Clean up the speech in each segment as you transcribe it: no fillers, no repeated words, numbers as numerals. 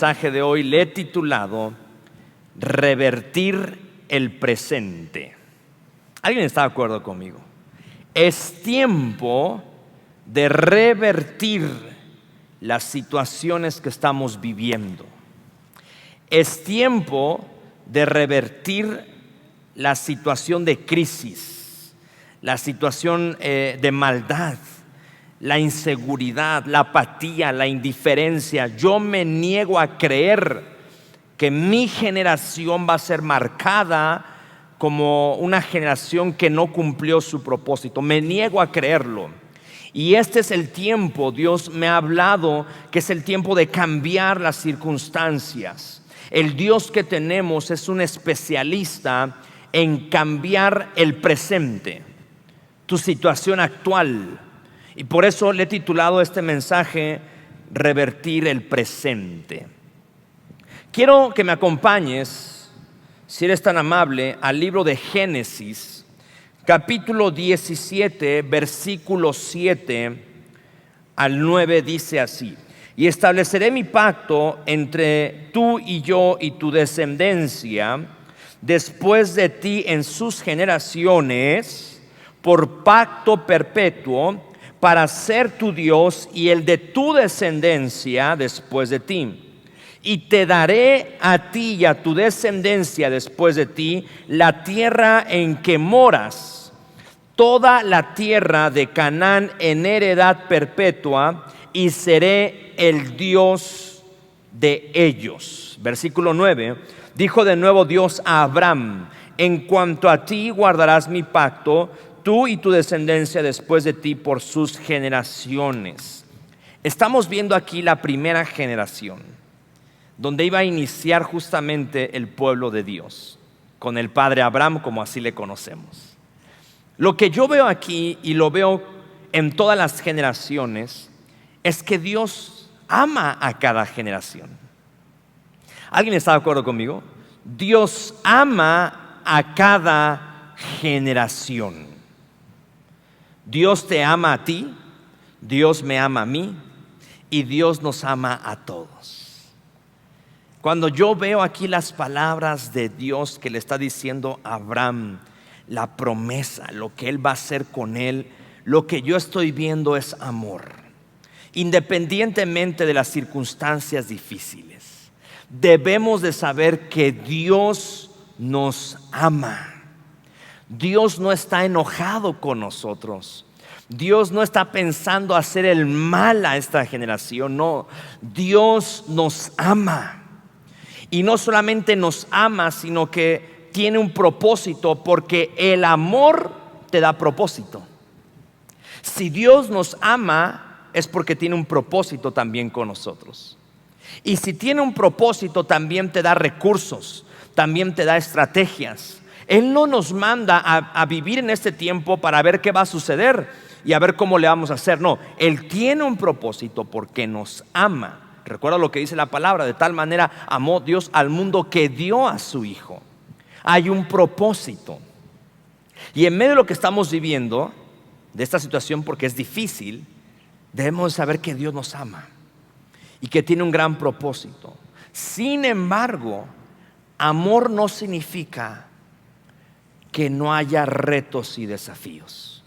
mensaje de hoy le he titulado Revertir el presente. ¿Alguien está de acuerdo conmigo? Es tiempo de revertir las situaciones que estamos viviendo. Es tiempo de revertir la situación de crisis, la situación de maldad, la inseguridad, la apatía, la indiferencia. Yo me niego a creer que mi generación va a ser marcada como una generación que no cumplió su propósito. Me niego a creerlo. Y este es el tiempo, Dios me ha hablado que es el tiempo de cambiar las circunstancias. El Dios que tenemos es un especialista en cambiar el presente, tu situación actual. Y por eso le he titulado este mensaje Revertir el presente. Quiero que me acompañes, si eres tan amable, al libro de Génesis, capítulo 17, versículo 7 al 9, dice así: y estableceré mi pacto entre tú y yo y tu descendencia después de ti en sus generaciones, por pacto perpetuo, para ser tu Dios y el de tu descendencia después de ti. Y te daré a ti y a tu descendencia después de ti la tierra en que moras, toda la tierra de Canaán en heredad perpetua, y seré el Dios de ellos. Versículo 9, dijo de nuevo Dios a Abraham: en cuanto a ti guardarás mi pacto, tú y tu descendencia después de ti por sus generaciones. Estamos viendo aquí la primera generación, donde iba a iniciar justamente el pueblo de Dios, con el padre Abraham, como así le conocemos. Lo que yo veo aquí, y lo veo en todas las generaciones, es que Dios ama a cada generación. ¿Alguien está de acuerdo conmigo? Dios ama a cada generación. Dios te ama a ti, Dios me ama a mí, y Dios nos ama a todos. Cuando yo veo aquí las palabras de Dios que le está diciendo a Abraham, la promesa, lo que Él va a hacer con él, lo que yo estoy viendo es amor. Independientemente de las circunstancias difíciles, debemos de saber que Dios nos ama. Dios no está enojado con nosotros. Dios no está pensando hacer el mal a esta generación. No, Dios nos ama. Y no solamente nos ama, sino que tiene un propósito, porque el amor te da propósito. Si Dios nos ama, es porque tiene un propósito también con nosotros. Y si tiene un propósito, también te da recursos, también te da estrategias. Él no nos manda a vivir en este tiempo para ver qué va a suceder y a ver cómo le vamos a hacer. No, Él tiene un propósito porque nos ama. Recuerda lo que dice la palabra: de tal manera amó Dios al mundo que dio a su Hijo. Hay un propósito. Y en medio de lo que estamos viviendo, de esta situación, porque es difícil, debemos saber que Dios nos ama y que tiene un gran propósito. Sin embargo, amor no significa que no haya retos y desafíos.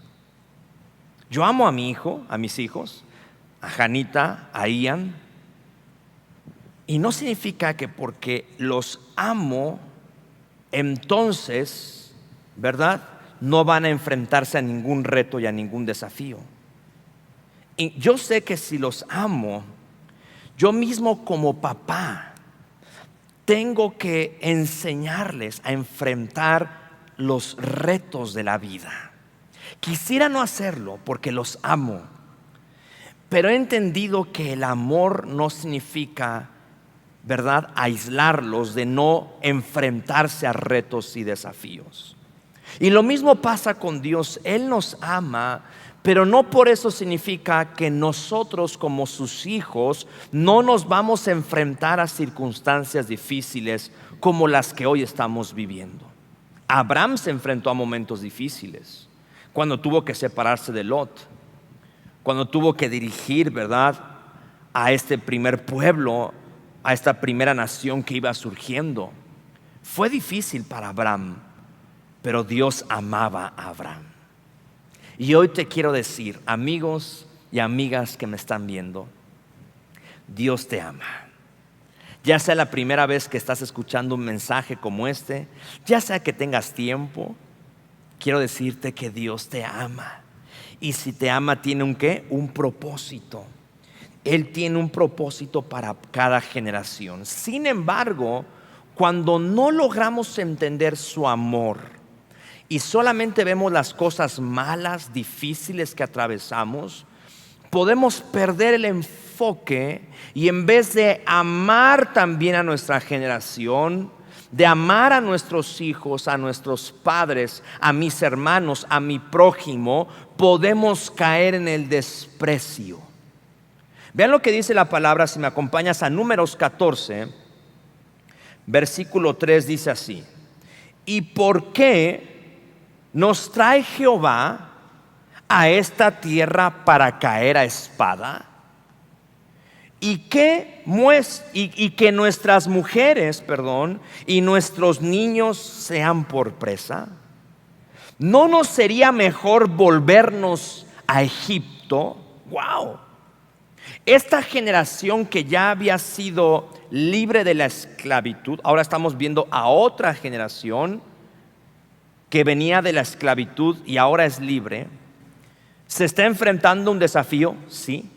Yo amo a mi hijo, a mis hijos, a Janita, a Ian, y no significa que porque los amo, entonces, ¿verdad?, no van a enfrentarse a ningún reto y a ningún desafío. Y yo sé que si los amo, yo mismo como papá tengo que enseñarles a enfrentar los retos de la vida. Quisiera no hacerlo porque los amo, pero he entendido que el amor no significa, ¿verdad?, aislarlos de no enfrentarse a retos y desafíos. Y lo mismo pasa con Dios. Él nos ama, pero no por eso significa que nosotros como sus hijos no nos vamos a enfrentar a circunstancias difíciles como las que hoy estamos viviendo. Abraham se enfrentó a momentos difíciles, cuando tuvo que separarse de Lot, cuando tuvo que dirigir, ¿verdad?, a este primer pueblo a esta primera nación que iba surgiendo. Fue difícil para Abraham, pero Dios amaba a Abraham. Y hoy te quiero decir, amigos y amigas que me están viendo, Dios te ama. Ya sea la primera vez que estás escuchando un mensaje como este, ya sea que tengas tiempo, quiero decirte que Dios te ama. Y si te ama, tiene un ¿qué? Un propósito. Él tiene un propósito para cada generación. Sin embargo, cuando no logramos entender su amor y solamente vemos las cosas malas, difíciles que atravesamos, podemos perder el enfoque y en vez de amar también a nuestra generación, de amar a nuestros hijos, a nuestros padres, a mis hermanos, a mi prójimo, podemos caer en el desprecio. Vean lo que dice la palabra, si me acompañas a Números 14, versículo 3, dice así: ¿y por qué nos trae Jehová a esta tierra para caer a espada? Y que nuestras mujeres, y nuestros niños sean por presa. ¿No nos sería mejor volvernos a Egipto? ¡Wow! Esta generación que ya había sido libre de la esclavitud, ahora estamos viendo a otra generación que venía de la esclavitud y ahora es libre. ¿Se está enfrentando a un desafío? Sí.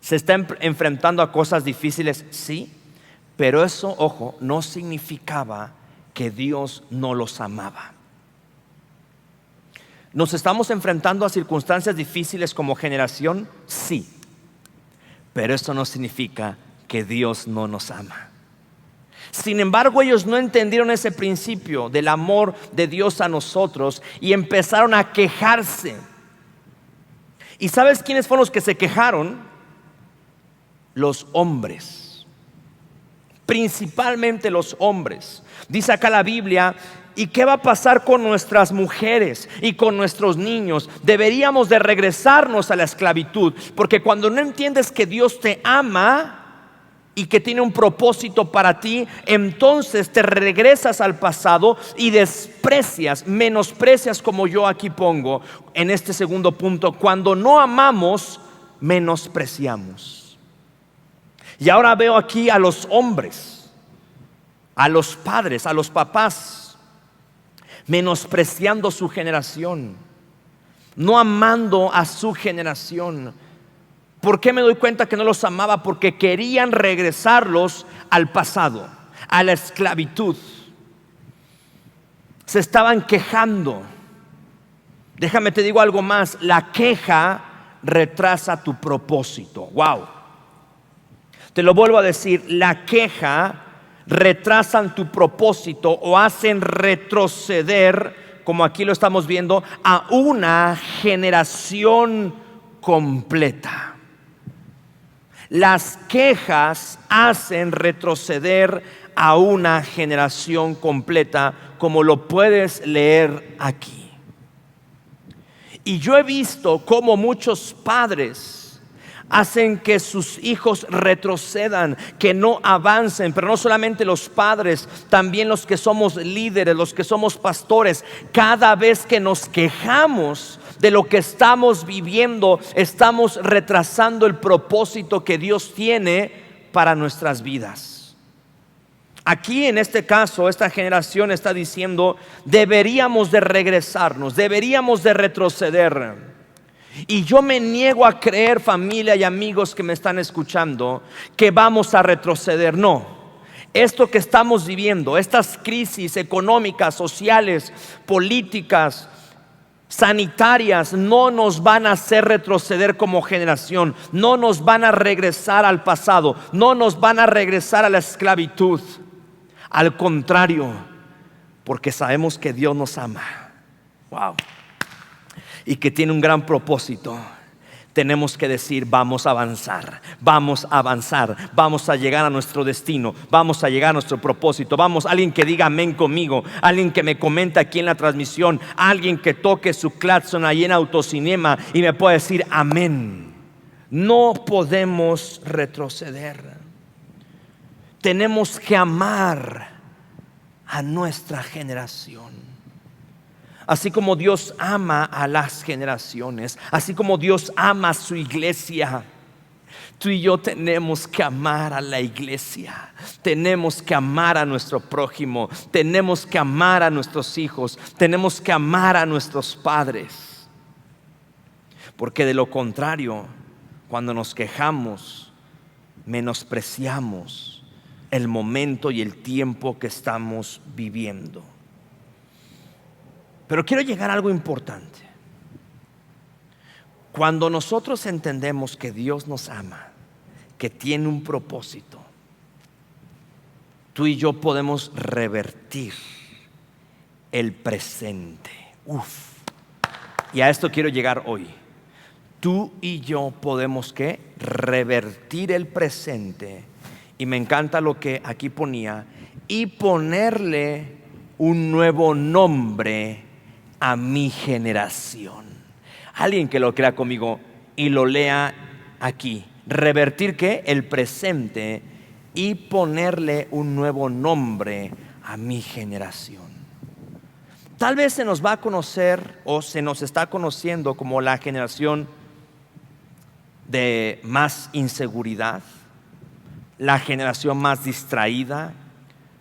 ¿Se está enfrentando a cosas difíciles? Sí. Pero eso, ojo, no significaba que Dios no los amaba. ¿Nos estamos enfrentando a circunstancias difíciles como generación? Sí. Pero eso no significa que Dios no nos ama. Sin embargo, ellos no entendieron ese principio del amor de Dios a nosotros y empezaron a quejarse. ¿Y sabes quiénes fueron los que se quejaron? Los hombres, principalmente los hombres. Dice acá la Biblia: ¿y qué va a pasar con nuestras mujeres y con nuestros niños? Deberíamos de regresarnos a la esclavitud, porque cuando no entiendes que Dios te ama y que tiene un propósito para ti, entonces te regresas al pasado y desprecias, menosprecias, como yo aquí pongo en este segundo punto. Cuando no amamos, menospreciamos. Y ahora veo aquí a los hombres, a los padres, a los papás, menospreciando su generación, no amando a su generación. ¿Por qué me doy cuenta que no los amaba? Porque querían regresarlos al pasado, a la esclavitud. Se estaban quejando. Déjame te digo algo más: la queja retrasa tu propósito. Wow. Te lo vuelvo a decir, la queja retrasan tu propósito o hacen retroceder, como aquí lo estamos viendo, a una generación completa. Las quejas hacen retroceder a una generación completa, como lo puedes leer aquí. Y yo he visto cómo muchos padres hacen que sus hijos retrocedan, que no avancen. Pero no solamente los padres, también los que somos líderes, los que somos pastores. Cada vez que nos quejamos de lo que estamos viviendo, estamos retrasando el propósito que Dios tiene para nuestras vidas. Aquí en este caso, esta generación está diciendo: deberíamos de regresarnos, deberíamos de retroceder. Y yo me niego a creer, familia y amigos que me están escuchando, que vamos a retroceder. No. Esto que estamos viviendo, estas crisis económicas, sociales, políticas, sanitarias, no nos van a hacer retroceder como generación. No nos van a regresar al pasado. No nos van a regresar a la esclavitud. Al contrario, porque sabemos que Dios nos ama. Wow. Y que tiene un gran propósito. Tenemos que decir: vamos a avanzar, vamos a avanzar, vamos a llegar a nuestro destino, vamos a llegar a nuestro propósito. Vamos, alguien que diga amén conmigo, alguien que me comente aquí en la transmisión, alguien que toque su claxon ahí en Autocinema y me pueda decir amén. No podemos retroceder. tenemos que amar a nuestra generación. Así como Dios ama a las generaciones, así como Dios ama a su iglesia, tú y yo tenemos que amar a la iglesia, tenemos que amar a nuestro prójimo, tenemos que amar a nuestros hijos, tenemos que amar a nuestros padres. Porque de lo contrario, cuando nos quejamos, menospreciamos el momento y el tiempo que estamos viviendo. Pero quiero llegar a algo importante. Cuando nosotros entendemos que Dios nos ama, que tiene un propósito, tú y yo podemos revertir el presente. Y a esto quiero llegar hoy. Tú y yo podemos ¿qué? Revertir el presente. Y me encanta lo que aquí ponía, y ponerle un nuevo nombre a mi generación. Alguien que lo crea conmigo y lo lea aquí. Revertir ¿qué? El presente y ponerle un nuevo nombre a mi generación. Tal vez se nos va a conocer o se nos está conociendo como la generación de más inseguridad, la generación más distraída,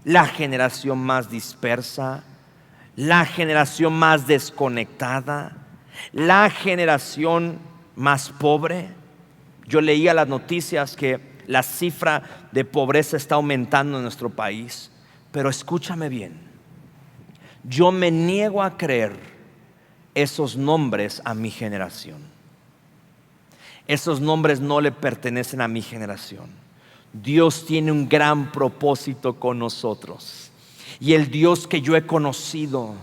la generación más dispersa, la generación más desconectada, la generación más pobre. Yo leía las noticias que la cifra de pobreza está aumentando en nuestro país. Pero escúchame bien, yo me niego a creer esos nombres a mi generación. Esos nombres no le pertenecen a mi generación. Dios tiene un gran propósito con nosotros. Y el Dios que yo he conocido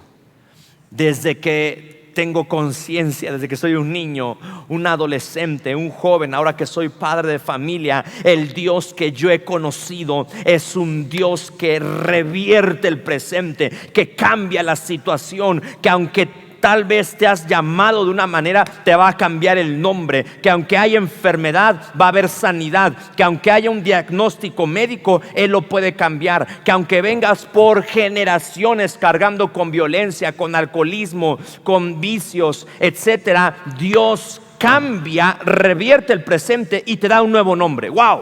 desde que tengo conciencia, desde que soy un niño, un adolescente, un joven, ahora que soy padre de familia, el Dios que yo he conocido es un Dios que revierte el presente, que cambia la situación, que aunque tal vez te has llamado de una manera, te va a cambiar el nombre, que aunque haya enfermedad va a haber sanidad, que aunque haya un diagnóstico médico, Él lo puede cambiar, que aunque vengas por generaciones cargando con violencia, con alcoholismo, con vicios, etcétera, Dios cambia, revierte el presente y te da un nuevo nombre. ¡Wow!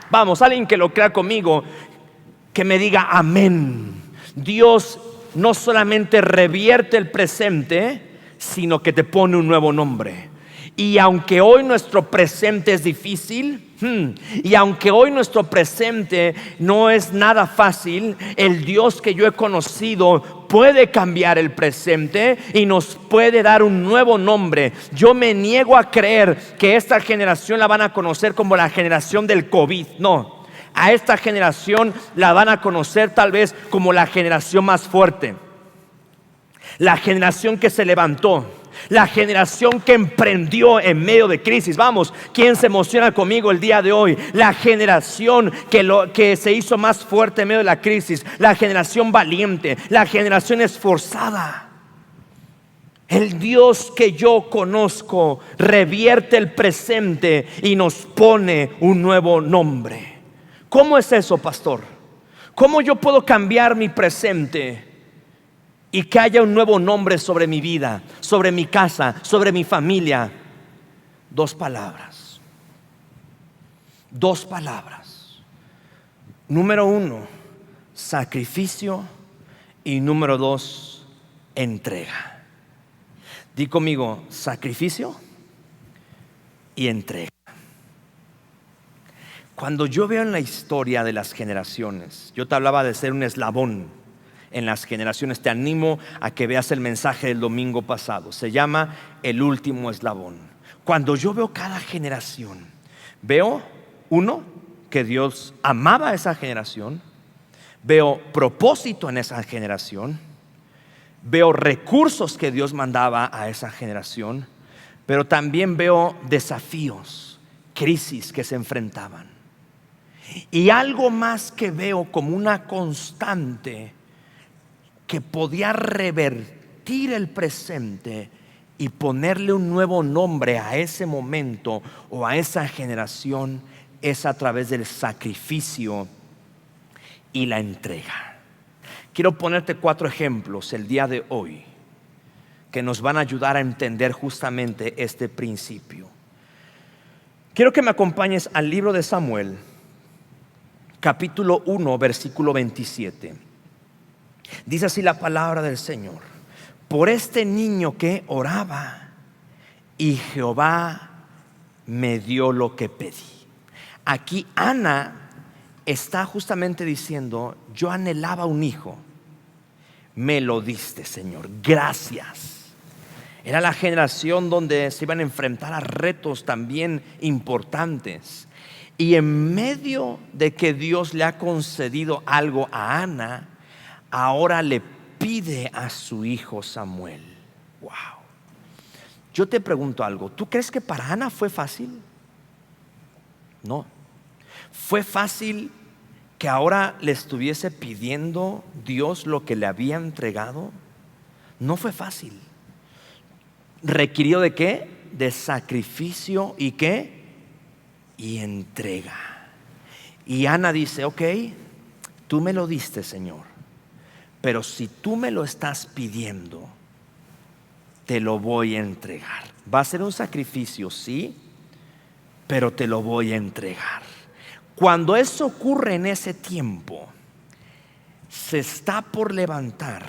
Vamos, alguien que lo crea conmigo, que me diga amén. Dios no solamente revierte el presente, sino que te pone un nuevo nombre. Y aunque hoy nuestro presente es difícil, y aunque hoy nuestro presente no es nada fácil, el Dios que yo he conocido puede cambiar el presente y nos puede dar un nuevo nombre. Yo me niego a creer que esta generación la van a conocer como la generación del COVID. No. A esta generación la van a conocer tal vez como la generación más fuerte, la generación que se levantó, la generación que emprendió en medio de crisis. Vamos, ¿quién se emociona conmigo el día de hoy? La generación que se hizo más fuerte en medio de la crisis, la generación valiente, la generación esforzada. El Dios que yo conozco revierte el presente y nos pone un nuevo nombre. ¿Cómo es eso, pastor? ¿Cómo yo puedo cambiar mi presente y que haya un nuevo nombre sobre mi vida, sobre mi casa, sobre mi familia? Dos palabras. Número 1, sacrificio. Y número 2, entrega. Di conmigo, sacrificio y entrega. Cuando yo veo en la historia de las generaciones, yo te hablaba de ser un eslabón en las generaciones. Te animo a que veas el mensaje del domingo pasado. Se llama el último eslabón. Cuando yo veo cada generación, veo, uno, que Dios amaba a esa generación. Veo propósito en esa generación. Veo recursos que Dios mandaba a esa generación. Pero también veo desafíos, crisis que se enfrentaban. Y algo más que veo como una constante que podía revertir el presente y ponerle un nuevo nombre a ese momento o a esa generación, es a través del sacrificio y la entrega. Quiero ponerte 4 ejemplos el día de hoy que nos van a ayudar a entender justamente este principio. Quiero que me acompañes al libro de Samuel, capítulo 1, versículo 27. Dice así la palabra del Señor: por este niño que oraba, y Jehová me dio lo que pedí. Aquí Ana está justamente diciendo: yo anhelaba un hijo, me lo diste, Señor, gracias. Era la generación donde se iban a enfrentar a retos también importantes, y en medio de que Dios le ha concedido algo a Ana, ahora le pide a su hijo Samuel. Wow. Yo te pregunto algo: ¿tú crees que para Ana fue fácil? No. ¿Fue fácil que ahora le estuviese pidiendo Dios lo que le había entregado? No fue fácil. ¿Requirió de qué? De sacrificio y qué? Y entrega. Y Ana dice: ok, tú me lo diste, Señor, pero si tú me lo estás pidiendo, te lo voy a entregar. Va a ser un sacrificio, sí, pero te lo voy a entregar. Cuando eso ocurre en ese tiempo, se está por levantar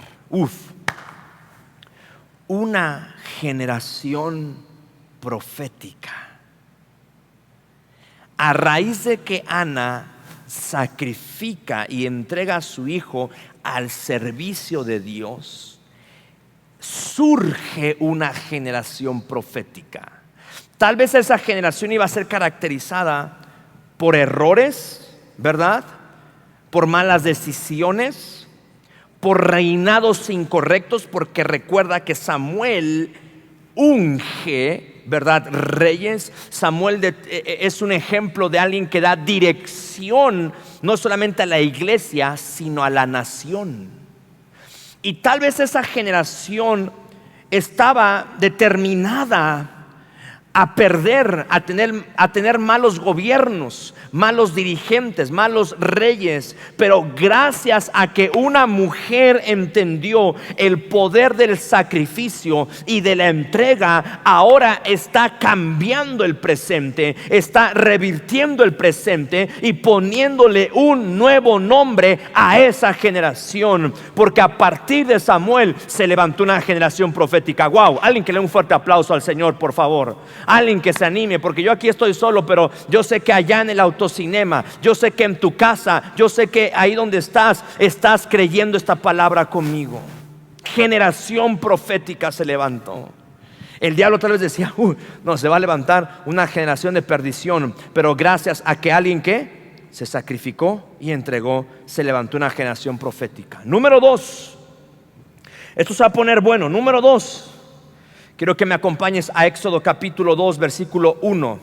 una generación profética. A raíz de que Ana sacrifica y entrega a su hijo al servicio de Dios, surge una generación profética. Tal vez esa generación iba a ser caracterizada por errores, ¿verdad? Por malas decisiones, por reinados incorrectos, porque recuerda que Samuel unge, ¿verdad?, reyes. Samuel es un ejemplo de alguien que da dirección no solamente a la iglesia, sino a la nación. Y tal vez esa generación estaba determinada a perder, a tener malos gobiernos, malos dirigentes, malos reyes. Pero gracias a que una mujer entendió el poder del sacrificio y de la entrega, ahora está cambiando el presente, está revirtiendo el presente y poniéndole un nuevo nombre a esa generación. Porque a partir de Samuel se levantó una generación profética. Wow, alguien que le dé un fuerte aplauso al Señor, por favor. Alguien que se anime, porque yo aquí estoy solo, pero yo sé que allá en el autocinema, yo sé que en tu casa, yo sé que ahí donde estás creyendo esta palabra conmigo. Generación profética se levantó. El diablo tal vez decía: no, se va a levantar una generación de perdición. Pero gracias a que alguien que se sacrificó y entregó, se levantó una generación profética. Número 2, esto se va a poner bueno. Número 2, quiero que me acompañes a Éxodo capítulo 2, versículo 1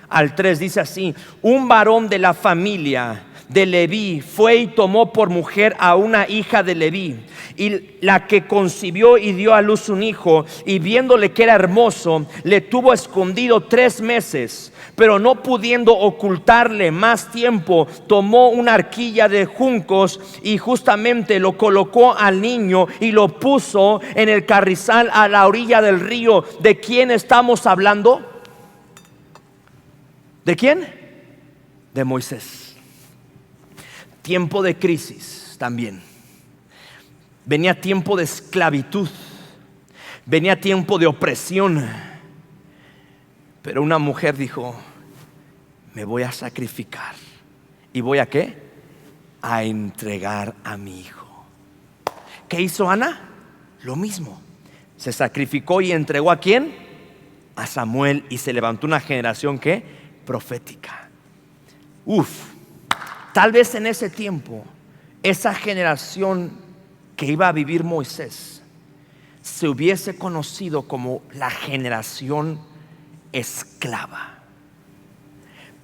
al 3. Dice así: un varón de la familia de Leví fue y tomó por mujer a una hija de Leví, y la que concibió y dio a luz un hijo, y viéndole que era hermoso, le tuvo escondido 3 meses. Pero no pudiendo ocultarle más tiempo, tomó una arquilla de juncos y justamente lo colocó al niño y lo puso en el carrizal a la orilla del río. ¿De quién estamos hablando? ¿De quién? De Moisés. Tiempo de crisis también. Venía tiempo de esclavitud, venía tiempo de opresión. Pero una mujer dijo: me voy a sacrificar. ¿Y voy a qué? A entregar a mi hijo. ¿Qué hizo Ana? Lo mismo. Se sacrificó y entregó ¿a quién? A Samuel. Y se levantó una generación ¿qué? Profética. Tal vez en ese tiempo, esa generación que iba a vivir Moisés se hubiese conocido como la generación esclava.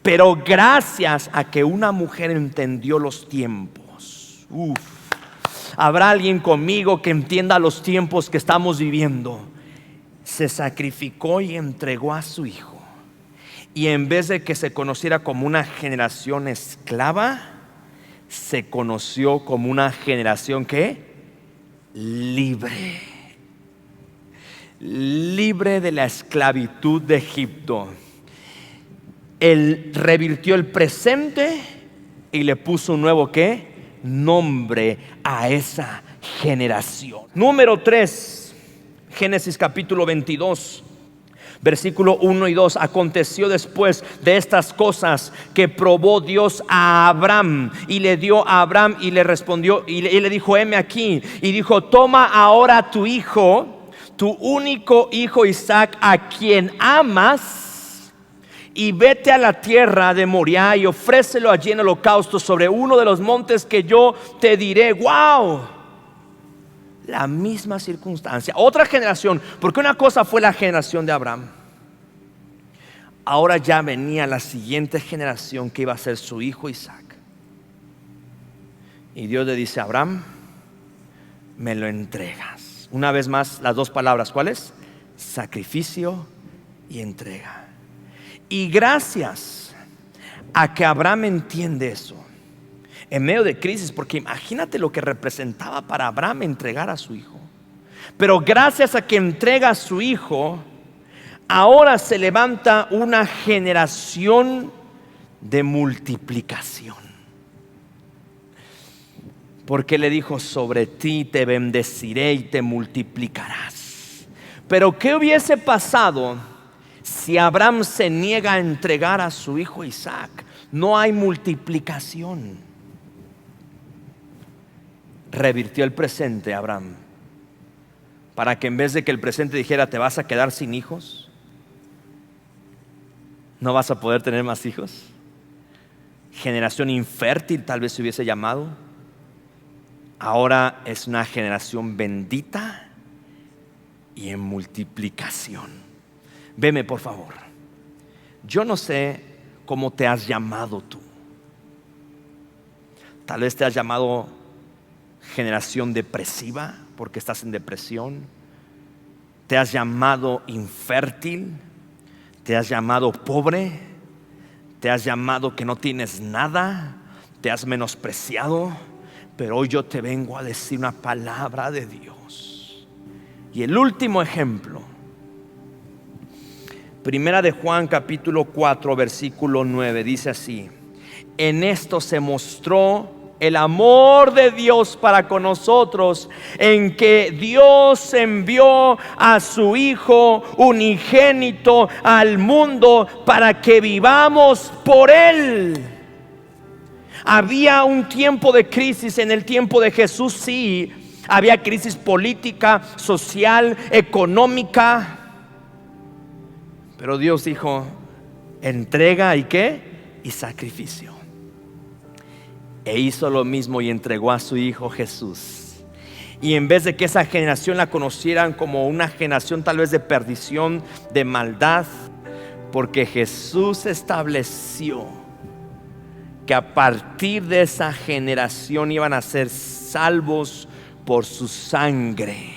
Pero gracias a que una mujer entendió los tiempos, habrá alguien conmigo que entienda los tiempos que estamos viviendo. Se sacrificó y entregó a su hijo. Y en vez de que se conociera como una generación esclava, se conoció como una generación que libre, libre de la esclavitud de Egipto. Él revirtió el presente y le puso un nuevo ¿qué? Nombre a esa generación. Número 3, Génesis capítulo 22. Versículo 1 y 2. Aconteció después de estas cosas que probó Dios a Abraham y le dio a Abraham y le respondió y le dijo: heme aquí. Y dijo: toma ahora tu hijo, tu único hijo Isaac, a quien amas, y vete a la tierra de Moriah y ofrécelo allí en holocausto sobre uno de los montes que yo te diré. ¡Wow! La misma circunstancia, otra generación, porque una cosa fue la generación de Abraham. Ahora ya venía la siguiente generación que iba a ser su hijo Isaac. Y Dios le dice: Abraham, me lo entregas. Una vez más las dos palabras, ¿cuáles? Sacrificio y entrega. Y gracias a que Abraham entiende eso, en medio de crisis, porque imagínate lo que representaba para Abraham entregar a su hijo. Pero gracias a que entrega a su hijo, ahora se levanta una generación de multiplicación. Porque le dijo: sobre ti te bendeciré y te multiplicarás. Pero ¿qué hubiese pasado si Abraham se niega a entregar a su hijo Isaac? No hay multiplicación. Revirtió el presente Abraham, para que en vez de que el presente dijera: te vas a quedar sin hijos, no vas a poder tener más hijos, generación infértil tal vez se hubiese llamado, ahora es una generación bendita y en multiplicación. Veme por favor. Yo no sé cómo te has llamado tú. Tal vez te has llamado generación depresiva porque estás en depresión. Te has llamado infértil. Te has llamado pobre. Te has llamado que no tienes nada. Te has menospreciado. Pero hoy yo te vengo a decir una palabra de Dios. Y el último ejemplo, Primera de Juan capítulo 4 versículo 9, dice así: en esto se mostró el amor de Dios para con nosotros, en que Dios envió a su Hijo unigénito al mundo para que vivamos por Él. Había un tiempo de crisis en el tiempo de Jesús, sí. Había crisis política, social, económica. Pero Dios dijo: entrega y ¿qué? Y sacrificio. E hizo lo mismo y entregó a su Hijo Jesús. Y en vez de que esa generación la conocieran como una generación tal vez de perdición, de maldad, porque Jesús estableció que a partir de esa generación iban a ser salvos por su sangre.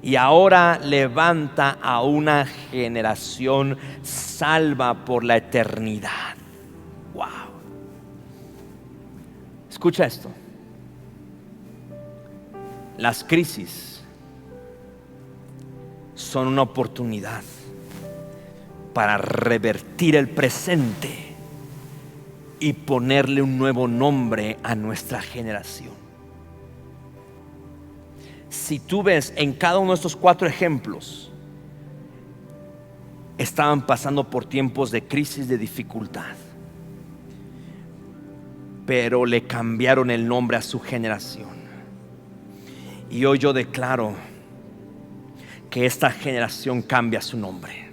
Y ahora levanta a una generación salva por la eternidad. Wow. Escucha esto. Las crisis son una oportunidad para revertir el presente y ponerle un nuevo nombre a nuestra generación. Si tú ves en cada uno de estos 4 ejemplos, estaban pasando por tiempos de crisis, de dificultad, pero le cambiaron el nombre a su generación. Y hoy yo declaro que esta generación cambia su nombre.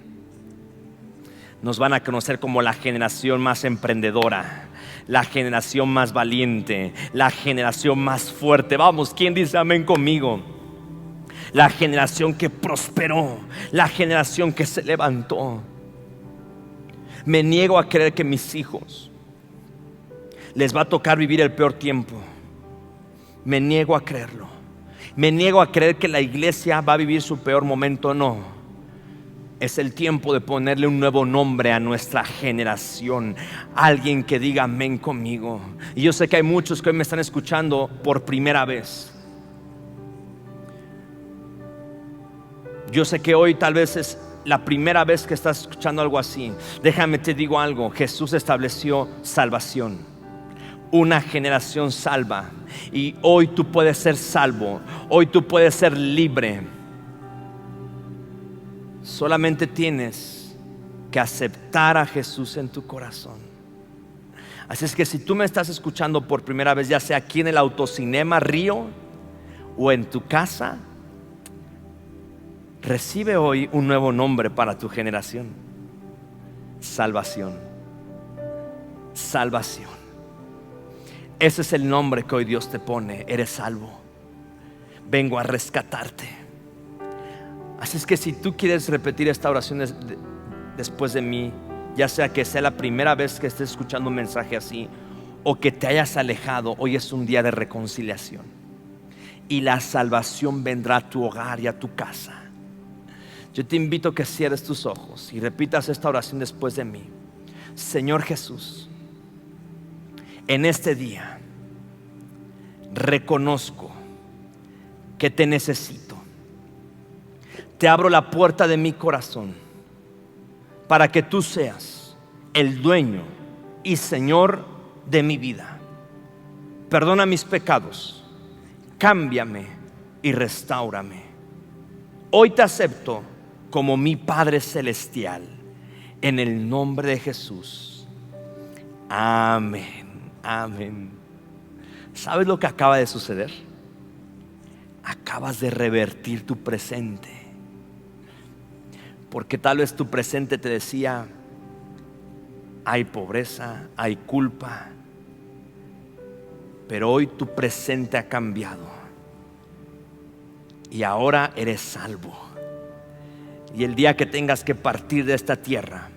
Nos van a conocer como la generación más emprendedora, la generación más valiente, la generación más fuerte. Vamos, ¿quién dice amén conmigo? La generación que prosperó, la generación que se levantó. Me niego a creer que mis hijos les va a tocar vivir el peor tiempo. Me niego a creerlo. Me niego a creer que la iglesia va a vivir su peor momento. No. Es el tiempo de ponerle un nuevo nombre a nuestra generación. Alguien que diga amén conmigo. Y yo sé que hay muchos que hoy me están escuchando por primera vez. Yo sé que hoy tal vez es la primera vez que estás escuchando algo así. Déjame te digo algo. Jesús estableció salvación. Una generación salva. Y hoy tú puedes ser salvo. Hoy tú puedes ser libre. Solamente tienes que aceptar a Jesús en tu corazón. Así es que si tú me estás escuchando por primera vez, ya sea aquí en el Autocinema Río o en tu casa, recibe hoy un nuevo nombre para tu generación: salvación. Salvación. Ese es el nombre que hoy Dios te pone. Eres salvo. Vengo a rescatarte. Así es que si tú quieres repetir esta oración después de mí, ya sea que sea la primera vez que estés escuchando un mensaje así o que te hayas alejado, hoy es un día de reconciliación y la salvación vendrá a tu hogar y a tu casa. Yo te invito a que cierres tus ojos y repitas esta oración después de mí. Señor Jesús, en este día reconozco que te necesito. Te abro la puerta de mi corazón para que tú seas el dueño y Señor de mi vida. Perdona mis pecados, cámbiame y restáurame. Hoy te acepto como mi Padre Celestial, en el nombre de Jesús. Amén, amén. ¿Sabes lo que acaba de suceder? Acabas de revertir tu presente. Porque tal vez tu presente te decía: hay pobreza, hay culpa. Pero hoy tu presente ha cambiado y ahora eres salvo. Y el día que tengas que partir de esta tierra,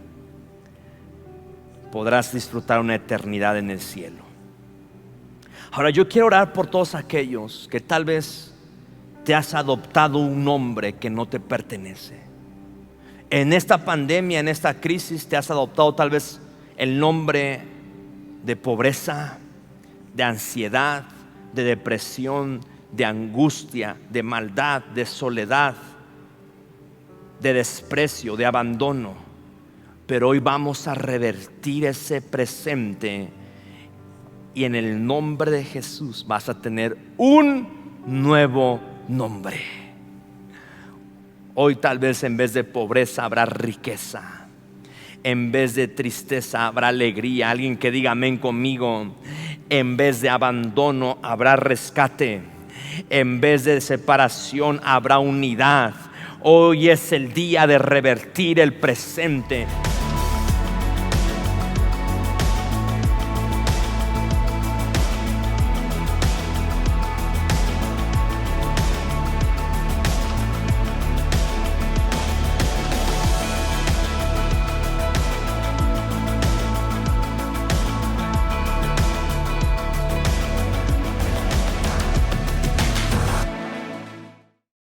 podrás disfrutar una eternidad en el cielo. Ahora yo quiero orar por todos aquellos que tal vez te has adoptado un nombre que no te pertenece. En esta pandemia, en esta crisis, te has adoptado tal vez el nombre de pobreza, de ansiedad, de depresión, de angustia, de maldad, de soledad, de desprecio, de abandono. Pero hoy vamos a revertir ese presente y en el nombre de Jesús vas a tener un nuevo nombre. Hoy tal vez en vez de pobreza habrá riqueza. En vez de tristeza habrá alegría. Alguien que diga amén conmigo. En vez de abandono habrá rescate. En vez de separación habrá unidad. Hoy es el día de revertir el presente